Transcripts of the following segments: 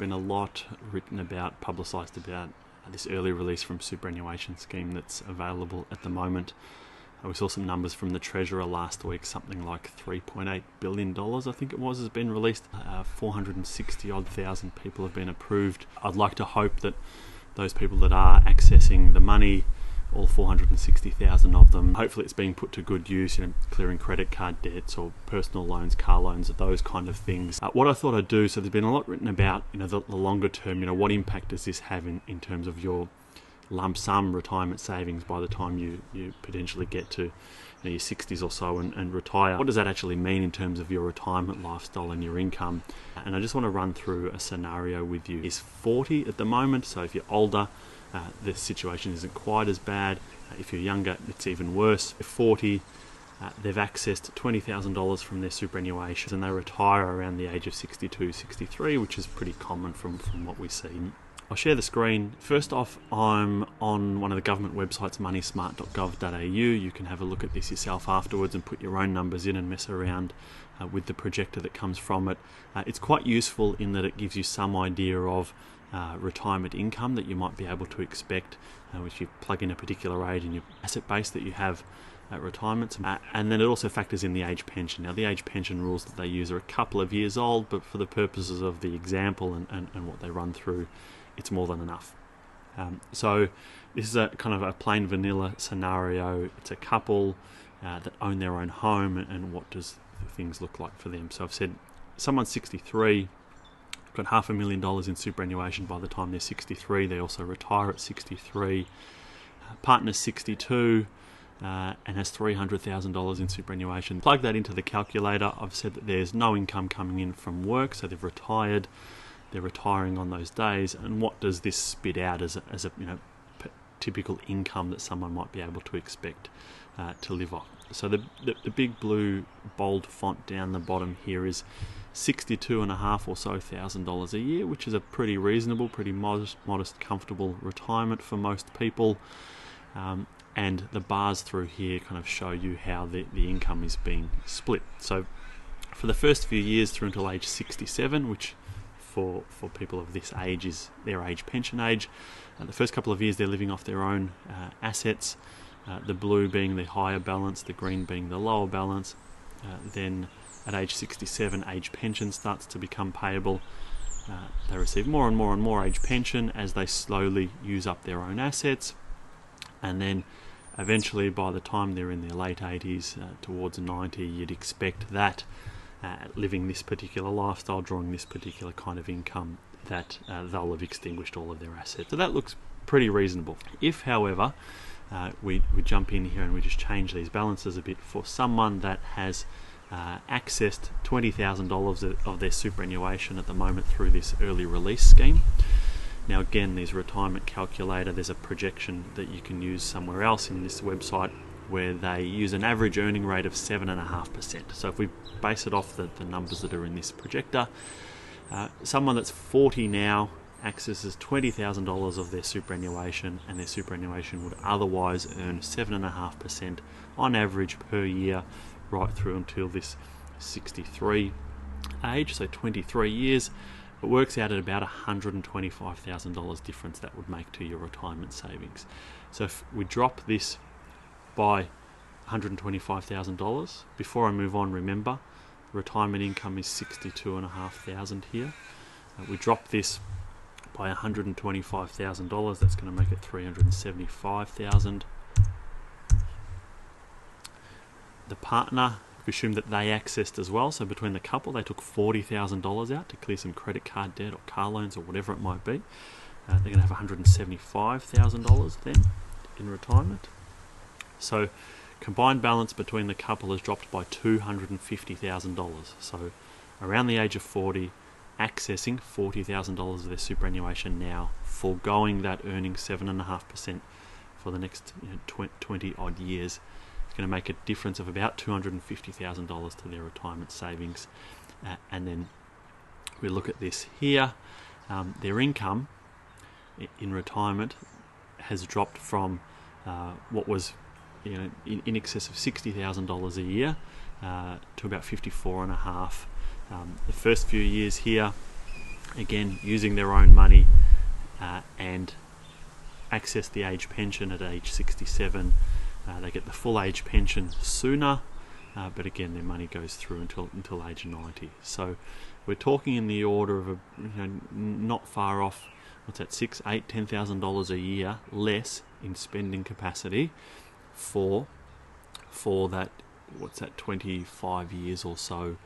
Been a lot written about, publicised about this early release from superannuation scheme that's available at the moment. We saw some numbers from the Treasurer last week, something like $3.8 billion, I think it was, has been released. 460,000 people have been approved. I'd like to hope that those people that are accessing the money, all 460,000 of them, hopefully it's being put to good use, clearing credit card debts or personal loans, car loans, those kind of things. What I thought I'd do, so there's been a lot written about, the longer term, what impact does this have in terms of your lump sum retirement savings by the time you potentially get to your 60s or so and retire. What does that actually mean in terms of your retirement lifestyle and your income? And I just want to run through a scenario with you. Is 40 at the moment, so if you're older, the situation isn't quite as bad. If you're younger, it's even worse. If 40, they've accessed $20,000 from their superannuation and they retire around the age of 62, 63, which is pretty common from what we see. I'll share the screen. First off, I'm on one of the government websites, moneysmart.gov.au. You can have a look at this yourself afterwards and put your own numbers in and mess around with the projector that comes from it. It's quite useful in that it gives you some idea of retirement income that you might be able to expect, which you plug in a particular age and your asset base that you have at retirement. And then it also factors in the age pension. Now, the age pension rules that they use are a couple of years old, but for the purposes of the example and what they run through, it's more than enough. So this is a kind of a plain vanilla scenario. It's a couple that own their own home, and what does things look like for them? So I've said someone's 63, got $500,000 in superannuation by the time they're 63. They also retire at 63. Partner's 62 and has $300,000 in superannuation. Plug that into the calculator. I've said that there's no income coming in from work, so they've retired. They're retiring on those days, and what does this spit out as a typical income that someone might be able to expect to live off? So the big blue bold font down the bottom here is $62,500 or so a year, which is a pretty reasonable, pretty modest, comfortable retirement for most people. And the bars through here kind of show you how the income is being split. So for the first few years through until age 67, which for people of this age is their age pension age. The first couple of years they're living off their own assets, the blue being the higher balance, the green being the lower balance. Then at age 67, age pension starts to become payable. They receive more and more age pension as they slowly use up their own assets, and then eventually by the time they're in their late 80s towards 90, you'd expect that living this particular lifestyle, drawing this particular kind of income, that they'll have extinguished all of their assets. So that looks pretty reasonable. If, however, we jump in here and we just change these balances a bit for someone that has accessed $20,000 of their superannuation at the moment through this early release scheme. Now again, there's a retirement calculator, there's a projection that you can use somewhere else in this website where they use an average earning rate of 7.5%. So if we base it off the numbers that are in this projector, someone that's 40 now accesses $20,000 of their superannuation, and their superannuation would otherwise earn 7.5% on average per year right through until this 63 age, so 23 years. It works out at about $125,000 difference that would make to your retirement savings. So if we drop this by $125,000, before I move on, remember, retirement income is $62,500 here. We drop this by $125,000, that's going to make it $375,000. The partner, we assume that they accessed as well, so between the couple they took $40,000 out to clear some credit card debt or car loans or whatever it might be. They're going to have $175,000 then in retirement. So combined balance between the couple has dropped by $250,000. So around the age of 40, accessing $40,000 of their superannuation now, foregoing that earning 7.5% for the next 20 odd years. It's going to make a difference of about $250,000 to their retirement savings. And then we look at this here. Their income in retirement has dropped from what was in excess of $60,000 a year to about $54,500. The first few years here, again, using their own money and access the age pension at age 67. They get the full age pension sooner, but again, their money goes through until age 90. So we're talking in the order of not far off. What's that? $6,000, $8,000, $10,000 a year less in spending capacity for that. What's that? 25 years or so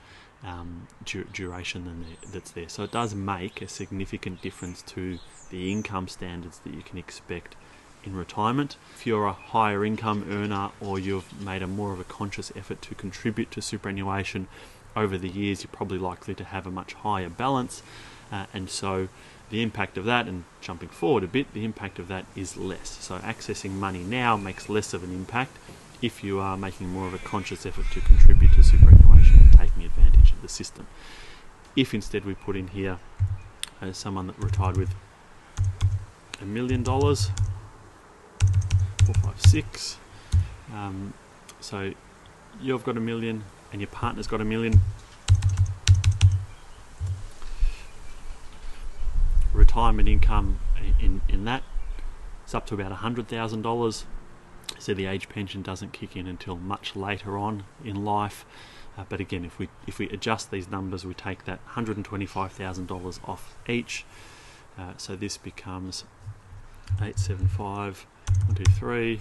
duration that's there. So it does make a significant difference to the income standards that you can expect in retirement. If you're a higher income earner, or you've made a more of a conscious effort to contribute to superannuation over the years, you're probably likely to have a much higher balance, and so the impact of that, and jumping forward a bit, the impact of that is less. So accessing money now makes less of an impact if you are making more of a conscious effort to contribute to superannuation and taking advantage of the system. If instead we put in here someone that retired with $1 million, 4, 5, 6. So you've got $1 million and your partner's got $1 million. Retirement income in that is up to about $100,000. So the age pension doesn't kick in until much later on in life. But again, if we adjust these numbers, we take that $125,000 off each. So this becomes 875, 1, 2, 3.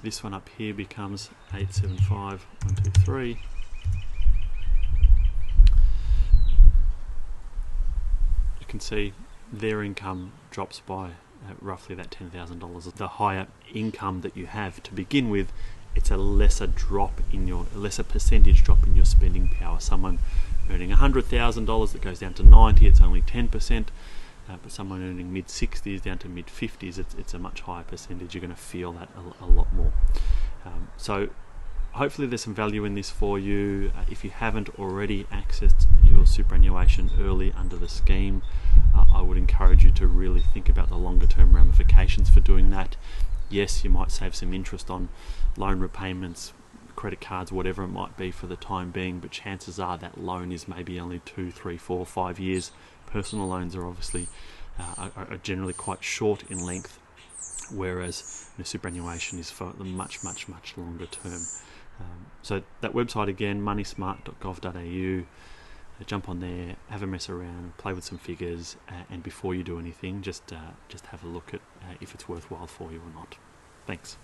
This one up here becomes 875, 1, 2, 3. You can see their income drops by roughly that $10,000. The higher income that you have to begin with, it's a lesser percentage drop in your spending power. Someone earning $100,000 that goes down to 90, it's only 10%. But someone earning mid-60s down to mid-50s, it's a much higher percentage. You're going to feel that a lot more. So hopefully there's some value in this for you. If you haven't already accessed your superannuation early under the scheme, I would encourage you to really think about the longer term ramifications for doing that. Yes, you might save some interest on loan repayments, credit cards, whatever it might be for the time being, but chances are that loan is maybe only 2, 3, 4, 5 years. Personal loans are obviously are generally quite short in length, whereas superannuation is for the much longer term. So that website again, moneysmart.gov.au. Jump on there, have a mess around, play with some figures, and before you do anything, just have a look at if it's worthwhile for you or not. Thanks.